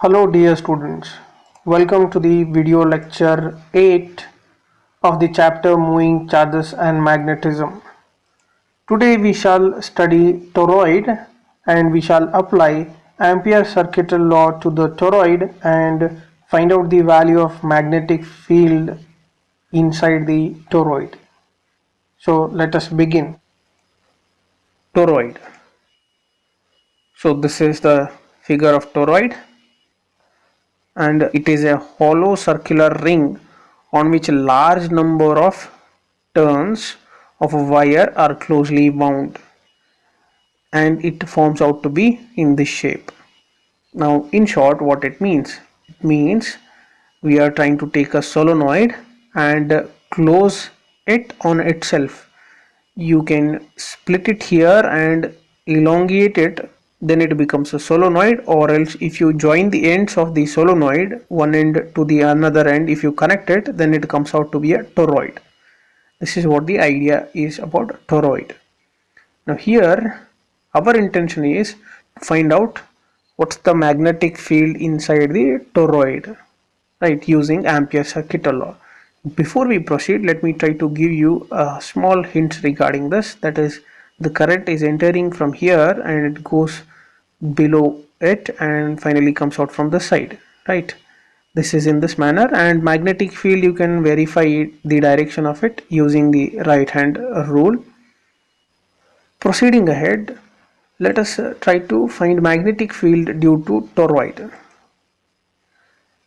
Hello dear students, welcome to the video lecture 8 of the chapter Moving Charges and Magnetism. Today we shall study toroid and we shall apply Ampere's circuital law to the toroid and find out the value of magnetic field inside the toroid. So let us begin. Toroid. So this is the figure of toroid, and it is a hollow circular ring on which a large number of turns of a wire are closely wound, and it forms out to be in this shape. Now in short, what it means we are trying to take a solenoid and close it on itself. You can split it here and elongate it, then it becomes a solenoid, or else if you join the ends of the solenoid, one end to the another end, if you connect it, then it comes out to be a toroid. This is what the idea is about toroid. Now here our intention is to find out what's the magnetic field inside the toroid, right, using Ampere's circuital law. Before we proceed, let me try to give you a small hint regarding this. That is, the current is entering from here and it goes below it and finally comes out from the side, right? This is in this manner, and magnetic field you can verify the direction of it using the right hand rule. Proceeding ahead, let us try to find magnetic field due to toroid.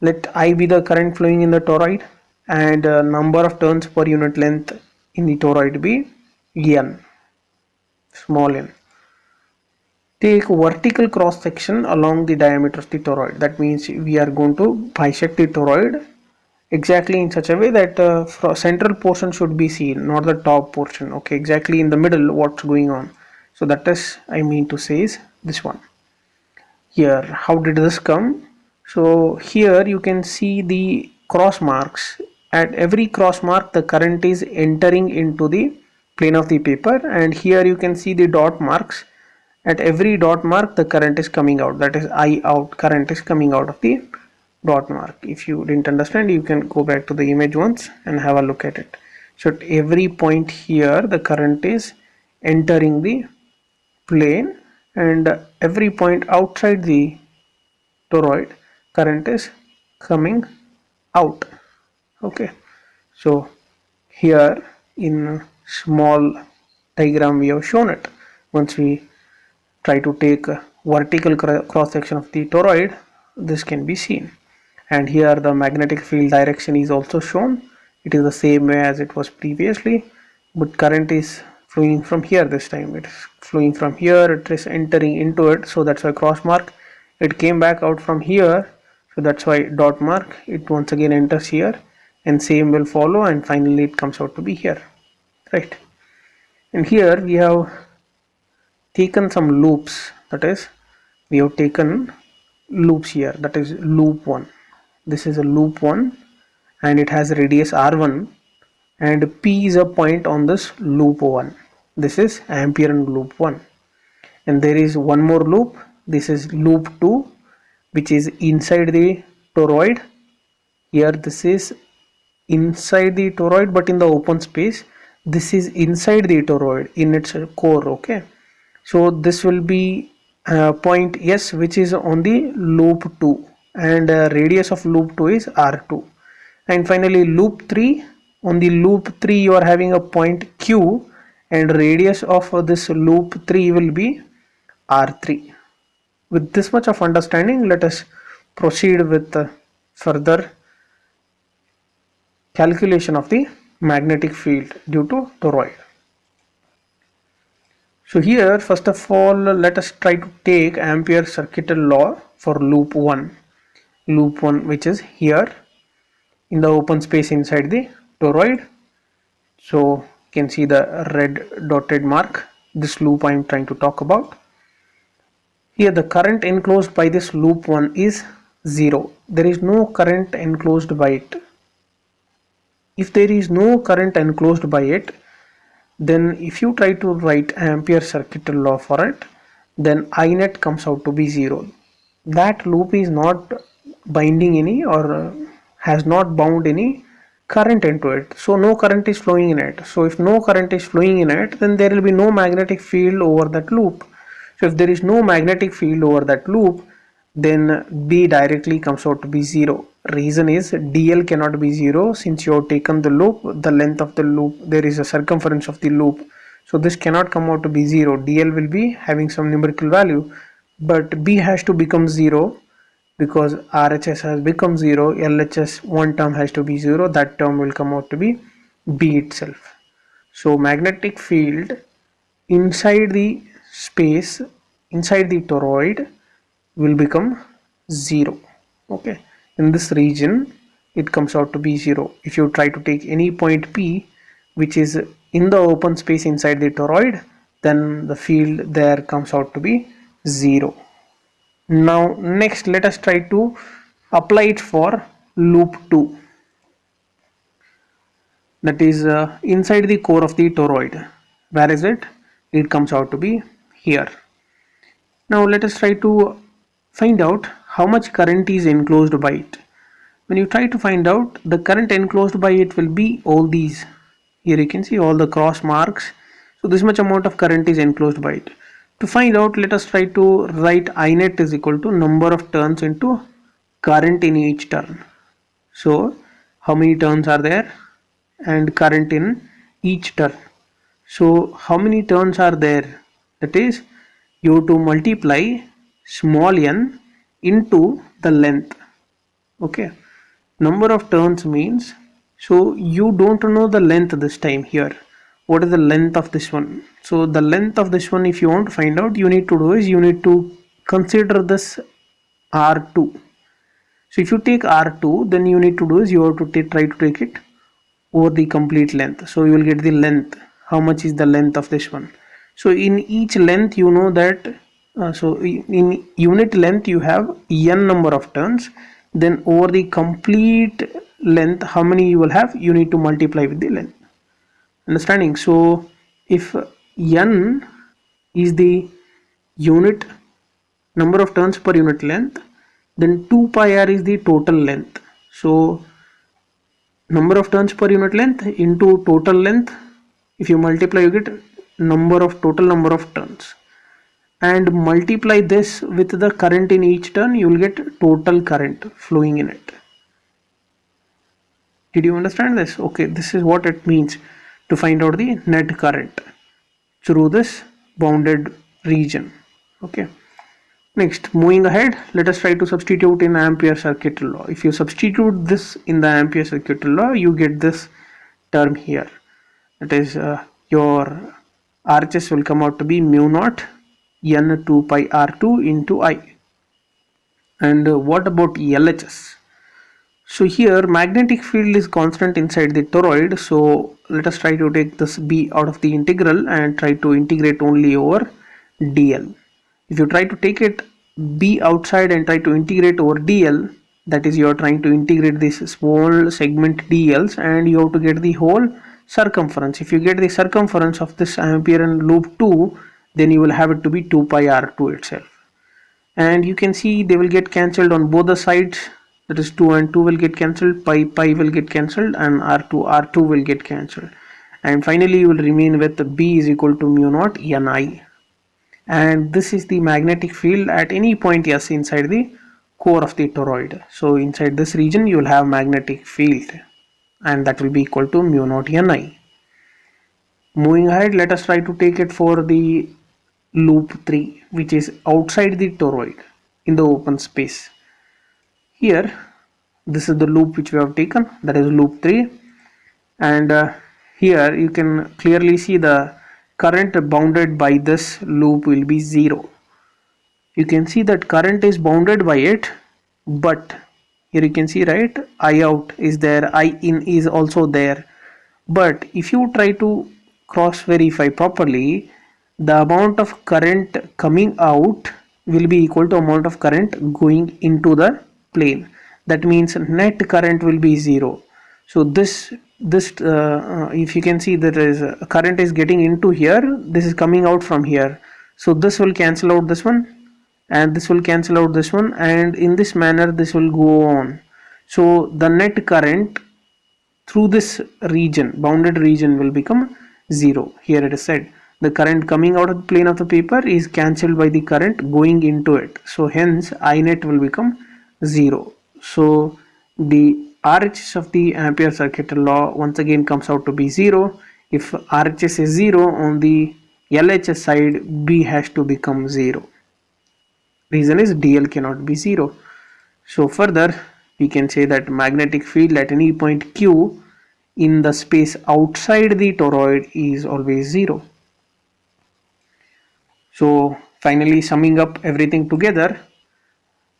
Let I be the current flowing in the toroid and number of turns per unit length in the toroid be n, small n. Take vertical cross section along the diameter of the toroid. That means we are going to bisect the toroid exactly in such a way that central portion should be seen, not the top portion. Okay, exactly in the middle what's going on. So that is, I mean to say, is this one. Here, how did this come? So here you can see the cross marks. At every cross mark the current is entering into the plane of the paper, and here you can see the dot marks. At every dot mark the current is coming out, that is I out, current is coming out of the dot mark. If you didn't understand, you can go back to the image once and have a look at it. So at every point here the current is entering the plane, and every point outside the toroid current is coming out. Okay, so here in small diagram we have shown it. Once we try to take a vertical cross section of the toroid, this can be seen, and here the magnetic field direction is also shown. It is the same way as it was previously, but current is flowing from here. This time it is flowing from here, it is entering into it, so that's why cross mark. It came back out from here, so that's why dot mark. It once again enters here, and same will follow, and finally it comes out to be here, right? And here we have taken some loops, that is, we have taken loops here. That is loop 1. This is a loop 1 and it has radius r1, and P is a point on this loop 1. This is Ampere in loop 1. And there is one more loop. This is loop 2, which is inside the toroid. Here this is inside the toroid but in the open space. This is inside the toroid in its core. Okay, so this will be point S, which is on the loop 2, and radius of loop 2 is r2. And finally loop 3, on the loop 3 you are having a point Q, and radius of this loop 3 will be r3. With this much of understanding, let us proceed with further calculation of the magnetic field due to toroid. So here, first of all, let us try to take Ampere's circuital law for loop 1. Loop 1, which is here in the open space inside the toroid. So you can see the red dotted mark. This loop I am trying to talk about. Here the current enclosed by this loop 1 is 0. There is no current enclosed by it. If there is no current enclosed by it, then if you try to write Ampere's circuital law for it, then I net comes out to be 0. that loop is not binding any or has not bound any current into it, so no current is flowing in it. So if no current is flowing in it, then there will be no magnetic field over that loop. So if there is no magnetic field over that loop, then B directly comes out to be 0. Reason is dl cannot be 0, since you have taken the loop, the length of the loop, there is a circumference of the loop, so this cannot come out to be 0. dl will be having some numerical value, but B has to become 0 because RHS has become 0. LHS, one term has to be 0, that term will come out to be B itself. So magnetic field inside the space, inside the toroid, will become 0. Okay, in this region it comes out to be 0. If you try to take any point P which is in the open space inside the toroid, then the field there comes out to be 0. Now next, let us try to apply it for loop 2, that is inside the core of the toroid. Where is it? It comes out to be here. Now let us try to find out how much current is enclosed by it. When you try to find out, the current enclosed by it will be all these. Here you can see all the cross marks. So this much amount of current is enclosed by it. To find out, let us try to write I net is equal to number of turns into current in each turn. So how many turns are there and current in each turn. So how many turns are there? That is, you have to multiply small n into the length. Okay, number of turns means, so you don't know the length this time here. What is the length of this one? So the length of this one, if you want to find out, you need to do is you need to consider this R2. So if you take R2, then you need to do is you have to try to take it over the complete length. So you will get the length. How much is the length of this one? So in each length, you know that so in unit length you have n number of turns, then over the complete length how many you will have, you need to multiply with the length. Understanding? So if n is the unit number of turns per unit length, then 2 pi r is the total length. So number of turns per unit length into total length, if you multiply, you get total number of turns, and multiply this with the current in each turn, you will get total current flowing in it. Did you understand this? Okay, this is what it means to find out the net current through this bounded region. Okay, next, moving ahead, let us try to substitute in Ampere circuit law. If you substitute this in the Ampere circuit law, you get this term here. That is your RHS will come out to be mu naught n 2 pi r2 into I. And what about LHS? So here magnetic field is constant inside the toroid, so let us try to take this B out of the integral and try to integrate only over dl. If you try to take it B outside and try to integrate over dl, that is, you are trying to integrate this small segment dls and you have to get the whole circumference. If you get the circumference of this Ampere and loop 2, then you will have it to be 2 pi r2 itself. And you can see they will get cancelled on both the sides. That is 2 and 2 will get cancelled, pi will get cancelled, and r2 will get cancelled. And finally you will remain with B is equal to mu naught Ni. And this is the magnetic field at any point S inside the core of the toroid. So inside this region you will have magnetic field, and that will be equal to mu naught Ni. Moving ahead, let us try to take it for the loop 3, which is outside the toroid in the open space. Here, this is the loop which we have taken, that is loop 3, and here you can clearly see the current bounded by this loop will be 0. You can see that current is bounded by it, but here you can see, right, I out is there, I in is also there. But if you try to cross verify properly, the amount of current coming out will be equal to amount of current going into the plane. That means net current will be 0. So this if you can see, that is current is getting into here, this is coming out from here, so this will cancel out this one, and this will cancel out this one, and in this manner this will go on. So the net current through this region, bounded region, will become 0. Here it is said the current coming out of the plane of the paper is cancelled by the current going into it, so hence I net will become 0. So the RHS of the Ampere circuit law once again comes out to be 0. If RHS is 0, on the LHS side B has to become 0. Reason is DL cannot be 0. So further we can say that magnetic field at any point Q in the space outside the toroid is always 0. So finally, summing up everything together,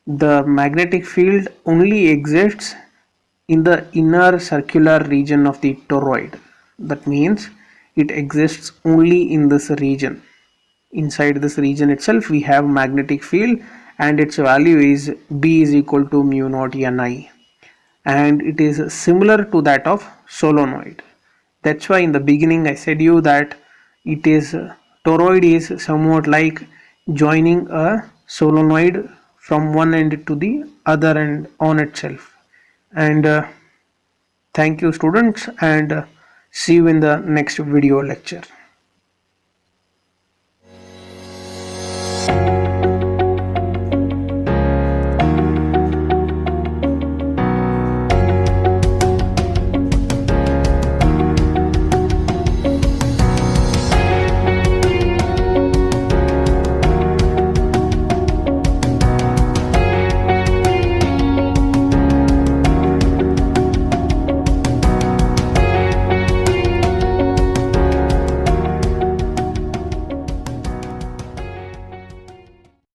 the magnetic field only exists in the inner circular region of the toroid. That means it exists only in this region. Inside this region itself we have magnetic field, and its value is B is equal to mu naught Ni, and it is similar to that of solenoid. That's why in the beginning I said you that it is toroid is somewhat like joining a solenoid from one end to the other end on itself. And thank you students, and see you in the next video lecture.